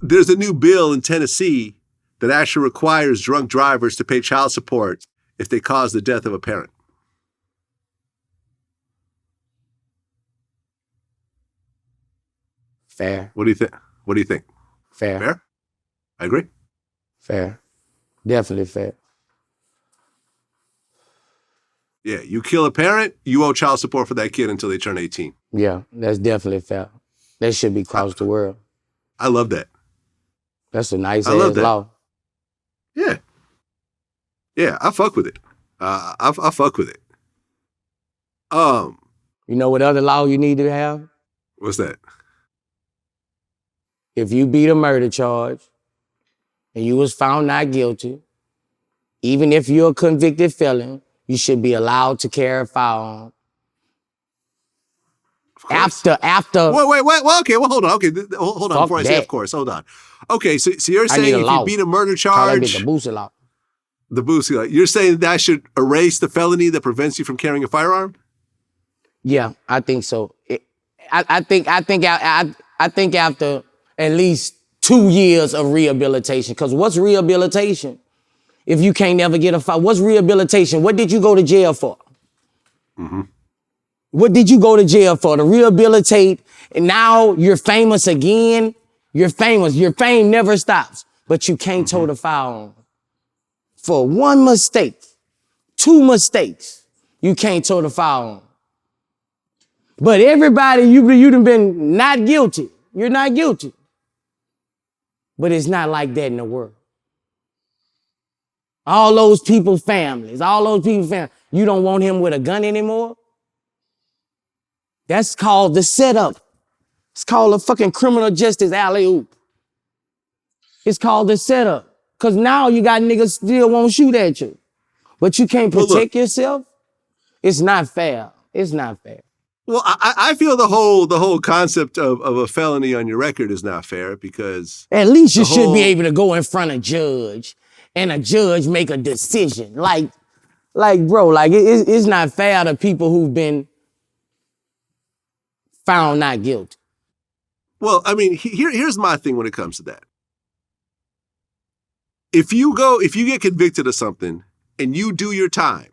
there's a new bill in Tennessee that actually requires drunk drivers to pay child support if they cause the death of a parent. Fair. What do you think? Fair. Fair? I agree. Fair. Definitely fair. Yeah, you kill a parent, you owe child support for that kid until they turn 18. Yeah, that's definitely fair. That should be across the world. I love that. That's a nice ass law. Yeah. Yeah, I fuck with it. I fuck with it. You know what other law you need to have? What's that? If you beat a murder charge and you was found not guilty, even if you're a convicted felon, you should be allowed to carry a firearm. After. Wait. Well, okay. Well, hold on. Okay, hold on. Before I say, of course, hold on. Okay, so you're saying if you beat a murder charge, the Boosie law. The Boosie law. You're saying that should erase the felony that prevents you from carrying a firearm? Yeah, I think so. I think after at least 2 years of rehabilitation, because what's rehabilitation? If you can't never get a fire, what's rehabilitation? What did you go to jail for? Mm-hmm. What did you go to jail for? To rehabilitate, and now you're famous again. You're famous. Your fame never stops, but you can't tote a firearm. For one mistake, 2 mistakes, you can't tote a firearm. But everybody, you done been not guilty. You're not guilty. But it's not like that in the world. All those people's families, you don't want him with a gun anymore? That's called the setup. It's called a fucking criminal justice alley-oop. It's called the setup. Because now you got niggas still won't shoot at you. But you can't protect yourself? It's not fair. It's not fair. Well, I feel the whole concept of a felony on your record is not fair because... At least you should be able to go in front of a judge and a judge make a decision. Like bro, it's not fair to people who've been found not guilty. Well, I mean, here's my thing when it comes to that. If you get convicted of something and you do your time,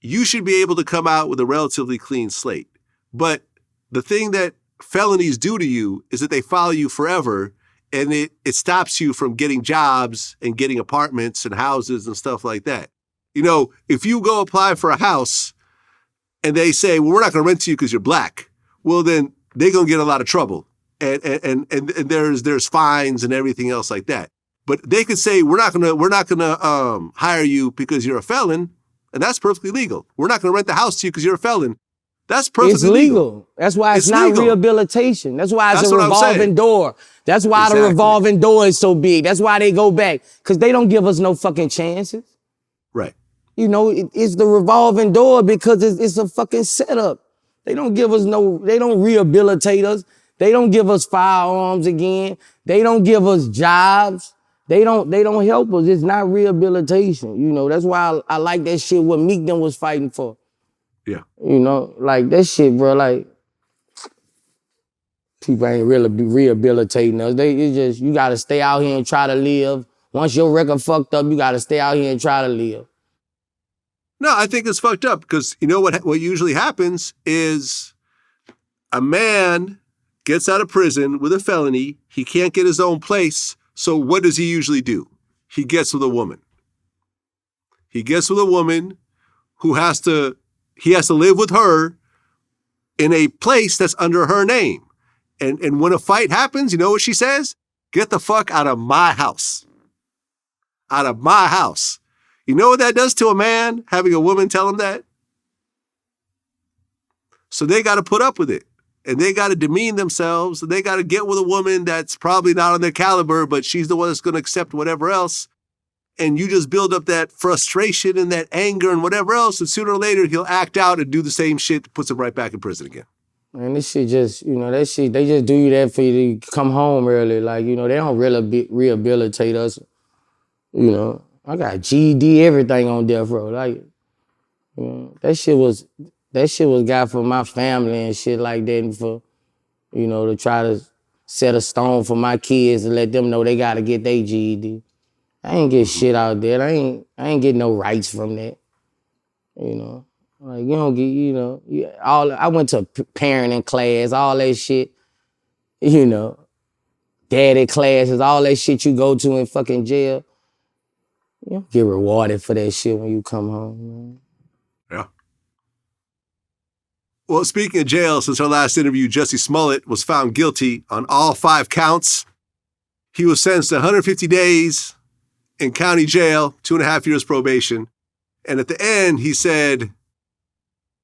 you should be able to come out with a relatively clean slate. But the thing that felonies do to you is that they follow you forever, and it stops you from getting jobs and getting apartments and houses and stuff like that. You know, if you go apply for a house and they say, well, we're not going to rent to you because you're black, well, then they're going to get a lot of trouble. And there's fines and everything else like that. But they could say, we're not gonna hire you because you're a felon, and that's perfectly legal. We're not gonna rent the house to you because you're a felon. That's perfectly legal. That's why it's not legal. Rehabilitation. That's why it's a revolving door. That's why the revolving door is so big. That's why they go back, because they don't give us no fucking chances. Right. You know, it's the revolving door because it's a fucking setup. They don't give us they don't rehabilitate us. They don't give us firearms again. They don't give us jobs. They don't help us. It's not rehabilitation. You know, that's why I like that shit what Meek them was fighting for. Yeah. You know, like that shit, bro, like people ain't really rehabilitating us. It's just, you gotta stay out here and try to live. Once your record fucked up, you gotta stay out here and try to live. No, I think it's fucked up because you know what usually happens is a man gets out of prison with a felony. He can't get his own place. So what does he usually do? He gets with a woman. He gets with a woman who has to live with her in a place that's under her name. And when a fight happens, you know what she says? Get the fuck out of my house. Out of my house. You know what that does to a man, having a woman tell him that? So they got to put up with it. And they got to demean themselves. And they got to get with a woman that's probably not on their caliber, but she's the one that's going to accept whatever else. And you just build up that frustration and that anger and whatever else. And sooner or later, he'll act out and do the same shit that puts him right back in prison again. Man, this shit just, you know, that shit, they just do you that for you to come home early. Like, you know, they don't really rehabilitate us. You know, I got GED, everything on death row. Like, you know, that shit was got for my family and shit like that, and for, you know, to try to set a stone for my kids and let them know they gotta get their GED. I ain't get shit out there. I ain't get no rights from that. You know, like you don't get, I went to parenting class, all that shit. You know, daddy classes, all that shit you go to in fucking jail. You don't get rewarded for that shit when you come home, man. Yeah. Well, speaking of jail, since our last interview, Jussie Smollett was found guilty on all 5 counts. He was sentenced to 150 days in county jail, 2.5 years probation. And at the end, he said,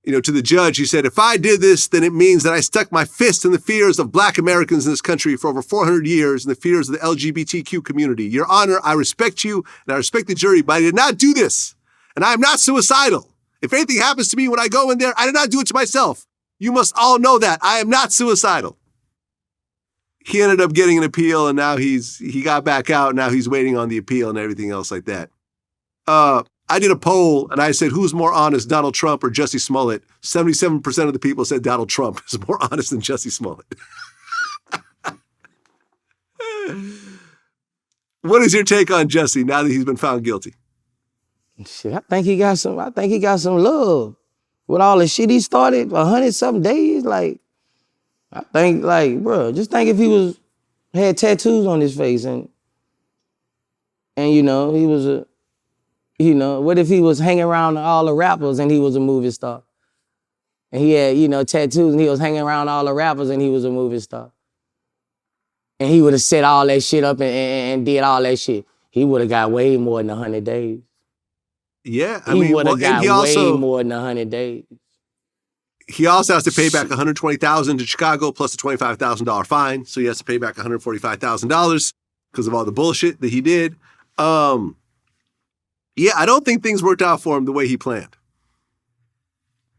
to the judge, he said, if I did this, then it means that I stuck my fist in the fears of Black Americans in this country for over 400 years and the fears of the LGBTQ community. Your Honor, I respect you and I respect the jury, but I did not do this. And I am not suicidal. If anything happens to me when I go in there, I did not do it to myself. You must all know that. I am not suicidal. He ended up getting an appeal, and now he got back out. Now he's waiting on the appeal and everything else like that. I did a poll, and I said, who's more honest, Donald Trump or Jussie Smollett? 77% of the people said Donald Trump is more honest than Jussie Smollett. What is your take on Jussie now that he's been found guilty? Shit, I think he got some love. With all the shit he started, 100-something days, like, I think, like, bro, just think if he had tattoos on his face and he was what if he was hanging around all the rappers and he was a movie star? And he had, tattoos and he was hanging around all the rappers and he was a movie star. And he would have set all that shit up and did all that shit. He would have got way more than 100 days. Yeah, he would have got way more than 100 days. He also has to pay back $120,000 to Chicago plus a $25,000 fine. So he has to pay back $145,000 because of all the bullshit that he did. Yeah, I don't think things worked out for him the way he planned.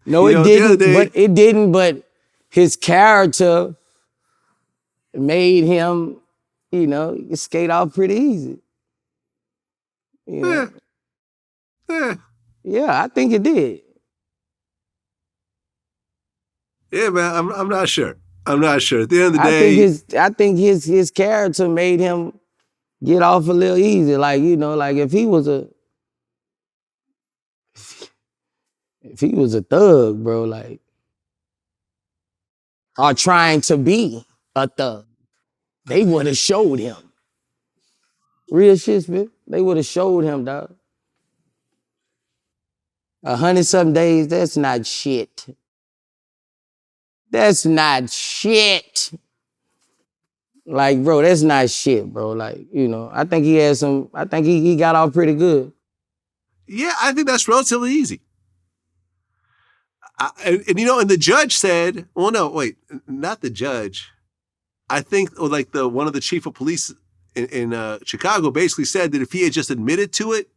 No, it didn't. But his character made him, skate off pretty easy. Yeah, I think it did. Yeah, man, I'm not sure. I'm not sure. At the end of the day, I think his character made him get off a little easy. Like, like if he was a thug, bro, like, or trying to be a thug, they would have showed him. Real shit, man. They would have showed him, dog. 100-something days, that's not shit. That's not shit. Like, bro, that's not shit, bro. Like, I think he got off pretty good. Yeah, I think that's relatively easy. And the judge said, well, no, wait, not the judge. I think one of the chief of police in Chicago basically said that if he had just admitted to it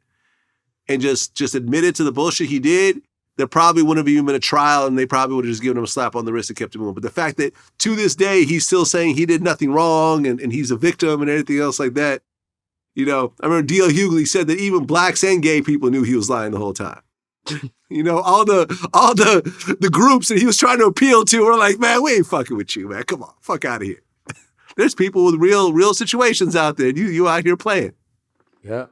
and just admitted to the bullshit he did, there probably wouldn't have even been a trial and they probably would have just given him a slap on the wrist and kept him moving. But the fact that to this day, he's still saying he did nothing wrong and he's a victim and everything else like that. I remember D.L. Hughley said that even blacks and gay people knew he was lying the whole time. All the groups that he was trying to appeal to were like, man, we ain't fucking with you, man. Come on, fuck out of here. There's people with real situations out there. You out here playing. Yeah.